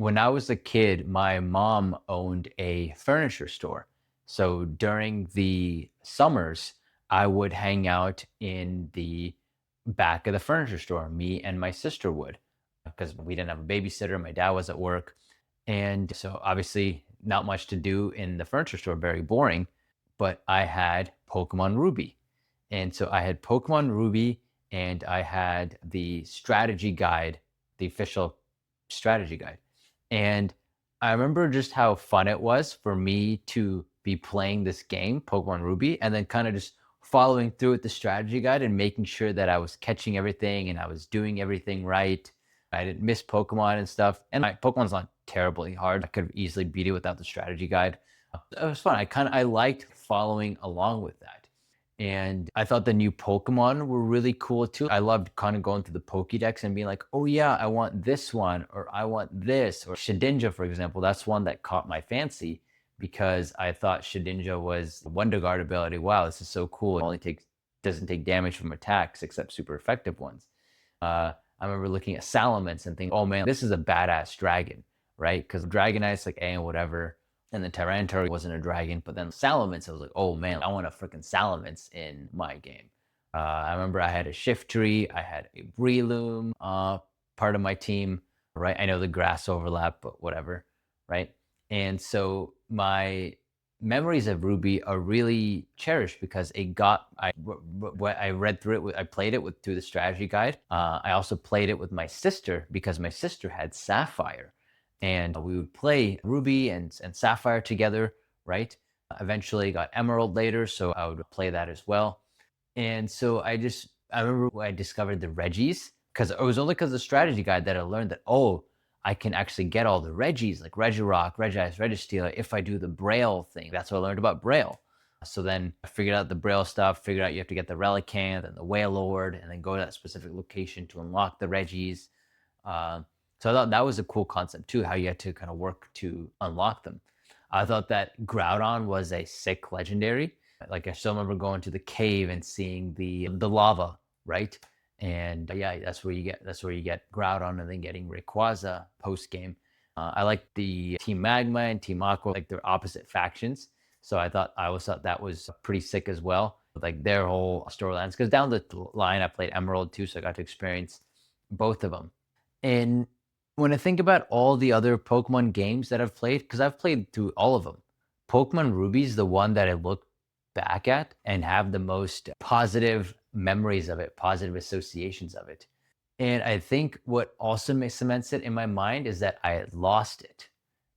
When I was a kid, my mom owned a furniture store. So during the summers, I would hang out in the back of the furniture store. Me and my sister would, because we didn't have a babysitter. My dad was at work. And so obviously, not much to do in the furniture store, very boring. But I had Pokemon Ruby. And so I had Pokemon Ruby and I had the strategy guide, the official strategy guide. And I remember just how fun it was for me to be playing this game, Pokemon Ruby, and then kind of just following through with the strategy guide and making sure that I was catching everything and I was doing everything right. I didn't miss Pokemon and stuff. And my Pokemon's not terribly hard. I could have easily beat it without the strategy guide. It was fun. I liked following along with that. And I thought the new Pokemon were really cool too. I loved kind of going through the Pokédex and being like, oh yeah, I want this one, or I want this, or Shedinja, for example. That's one that caught my fancy because I thought Shedinja was the Wonder Guard ability. Wow, this is so cool. It only takes doesn't take damage from attacks except super effective ones. I remember looking at Salamence and thinking, oh man, this is a badass dragon, right? Because Dragonite's like, eh, whatever. And the Tyranitar wasn't a dragon, but then Salamence, I was like, oh man, I want a freaking Salamence in my game. I remember I had a Shiftry, I had a Breloom, part of my team, right? I know the grass overlap, but whatever, right? And so my memories of Ruby are really cherished because I read through it, I played it through the strategy guide. I also played it with my sister because my sister had Sapphire and we would play Ruby and Sapphire together, right? Eventually got Emerald later, so I would play that as well. And so I remember when I discovered the Regis, because it was only because of the strategy guide that I learned that, oh, I can actually get all the Regis, like Regirock, Regice, Registeel, if I do the Braille thing. That's what I learned about Braille. So then I figured out the Braille stuff, figured out you have to get the Relicanth and the Wailord, and then go to that specific location to unlock the Regis. Uh, so I thought that was a cool concept too, how you had to kind of work to unlock them. I thought that Groudon was a sick legendary. Like I still remember going to the cave and seeing the lava, right? And yeah, that's where you get Groudon and then getting Rayquaza post game. I like the Team Magma and Team Aqua, like they're opposite factions. So I always thought that was pretty sick as well. Like their whole storylines. Because down the line, I played Emerald too, so I got to experience both of them. And when I think about all the other Pokemon games that I've played, because I've played through all of them, Pokemon Ruby is the one that I look back at and have the most positive memories of it, positive associations of it. And I think what also cements it in my mind is that I had lost it.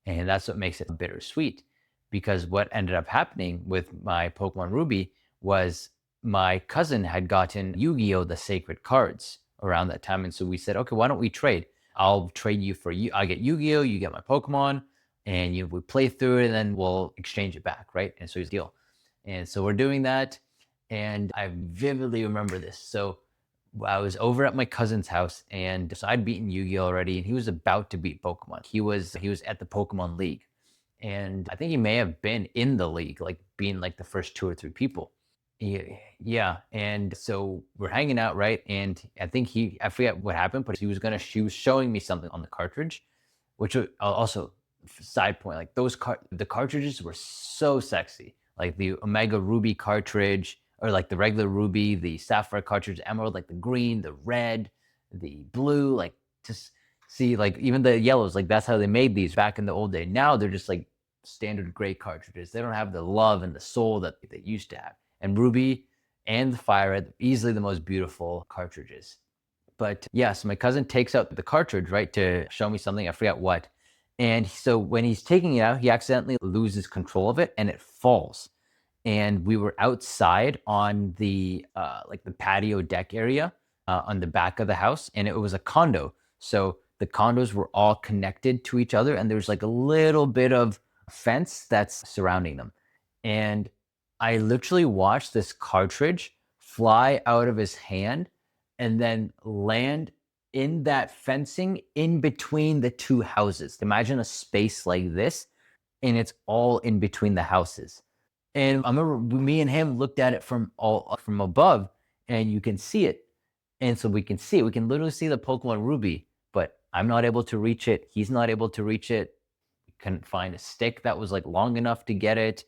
And that's what makes it bittersweet. Because what ended up happening with my Pokemon Ruby was my cousin had gotten Yu Gi Oh! The Sacred Cards around that time. And so we said, okay, why don't we trade? I'll trade you for you. I get Yu Gi Oh! You get my Pokemon. And we play through it and then we'll exchange it back, right? And so here's the deal. And so we're doing that. And I vividly remember this. So I was over at my cousin's house, and so I'd beaten Yu-Gi-Oh already, and he was about to beat Pokemon. He was at the Pokemon League, and I think he may have been in the league, like being like the first two or three people. Yeah, and so we're hanging out, right? And I forget what happened, but she was showing me something on the cartridge, which also side point, like the cartridges were so sexy, like the Omega Ruby cartridge, or like the regular Ruby, the Sapphire cartridge, Emerald, like the green, the red, the blue, like just see, like even the yellows, like that's how they made these back in the old day. Now they're just like standard gray cartridges. They don't have the love and the soul that they used to have. And Ruby and the Fire Red, easily the most beautiful cartridges. But yeah, so my cousin takes out the cartridge, right, to show me something. I forget what. And so when he's taking it out, he accidentally loses control of it and it falls. And we were outside on the like the patio deck area on the back of the house, and it was a condo. So the condos were all connected to each other, and there's like a little bit of fence that's surrounding them. And I literally watched this cartridge fly out of his hand and then land in that fencing in between the two houses. Imagine a space like this, and it's all in between the houses. And I remember me and him looked at it from above, and you can see it. And so we can see it. We can literally see the Pokemon Ruby, but I'm not able to reach it. He's not able to reach it. Couldn't find a stick that was like long enough to get it.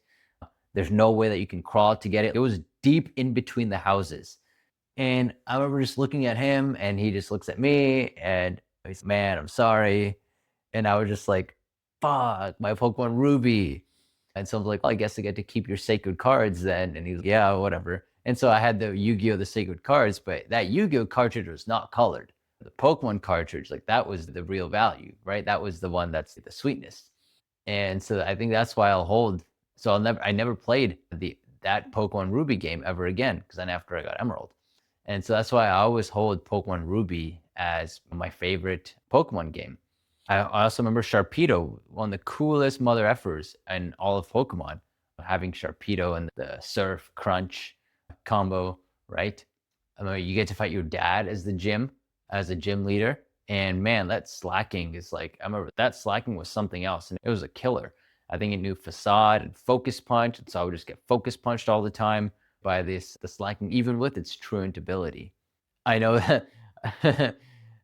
There's no way that you can crawl to get it. It was deep in between the houses. And I remember just looking at him, and he just looks at me and he's, man, I'm sorry. And I was just like, fuck, my Pokemon Ruby. And so I was like, well, I guess I get to keep your sacred cards then. And he's like, yeah, whatever. And so I had the Yu-Gi-Oh! The sacred cards, but that Yu-Gi-Oh! Cartridge was not colored. The Pokemon cartridge, like that was the real value, right? That was the one that's the sweetness. And so I think that's why I'll hold. So I never played that Pokemon Ruby game ever again, because then after I got Emerald. And so that's why I always hold Pokemon Ruby as my favorite Pokemon game. I also remember Sharpedo, one of the coolest mother effers in all of Pokemon, having Sharpedo and the Surf Crunch combo, right? I mean, you get to fight your dad as a gym leader. And man, that Slaking is like, I remember that Slaking was something else, and it was a killer. I think it knew Facade and Focus Punch, and so I would just get Focus Punched all the time by the Slaking, even with its truant ability. I know that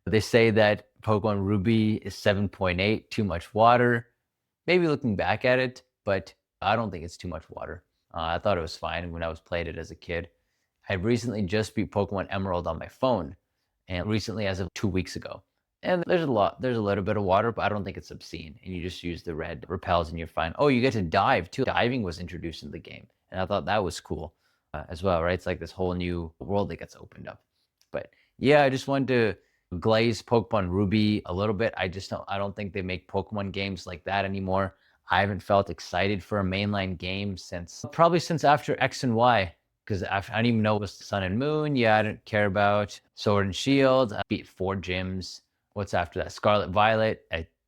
they say that Pokemon Ruby is 7.8, too much water. Maybe looking back at it, but I don't think it's too much water. I thought it was fine when I was played it as a kid. I recently just beat Pokemon Emerald on my phone, and recently as of 2 weeks ago. And there's a little bit of water, but I don't think it's obscene. And you just use the red repels and you're fine. Oh, you get to dive too. Diving was introduced in the game, and I thought that was cool as well, right? It's like this whole new world that gets opened up. But yeah, I just wanted to glaze Pokemon Ruby a little bit. I don't think they make Pokemon games like that anymore. I haven't felt excited for a mainline game probably since after X and Y, because I didn't even know it was Sun and Moon. Yeah, I didn't care about Sword and Shield. I beat 4 gyms. What's after that? Scarlet Violet.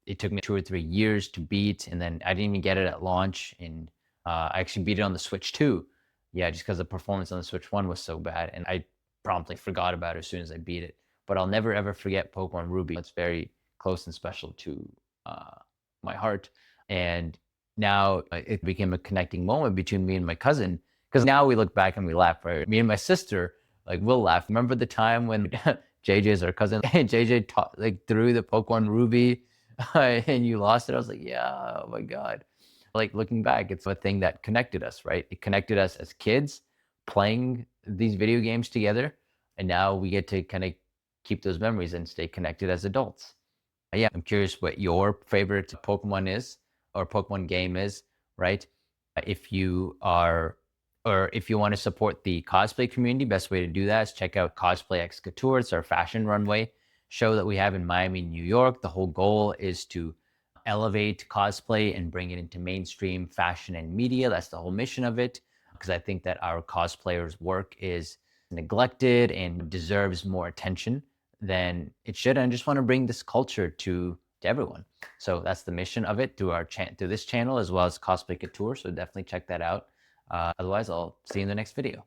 It took me 2 or 3 years to beat, and then I didn't even get it at launch. And I actually beat it on the Switch too. Yeah, just because the performance on the Switch 1 was so bad, and I promptly forgot about it as soon as I beat it. But I'll never ever forget Pokemon Ruby. It's very close and special to my heart. And now it became a connecting moment between me and my cousin, because now we look back and we laugh, right? Me and my sister, like, we'll laugh. Remember the time when JJ's our cousin, and JJ threw the Pokemon Ruby and you lost it? I was like, yeah, oh my God. Like, looking back, it's a thing that connected us, right? It connected us as kids playing these video games together. And now we get to kind of keep those memories and stay connected as adults. Yeah, I'm curious what your favorite Pokemon is, or Pokemon game is, right? If you are, or if you want to support the cosplay community, best way to do that is check out Cosplay X Couture. It's our fashion runway show that we have in Miami, New York. The whole goal is to elevate cosplay and bring it into mainstream fashion and media. That's the whole mission of it, because I think that our cosplayers' work is neglected and deserves more attention than it should. And I just want to bring this culture to everyone. So that's the mission of it through through this channel, as well as Cosplay Couture. So definitely check that out. Otherwise, I'll see you in the next video.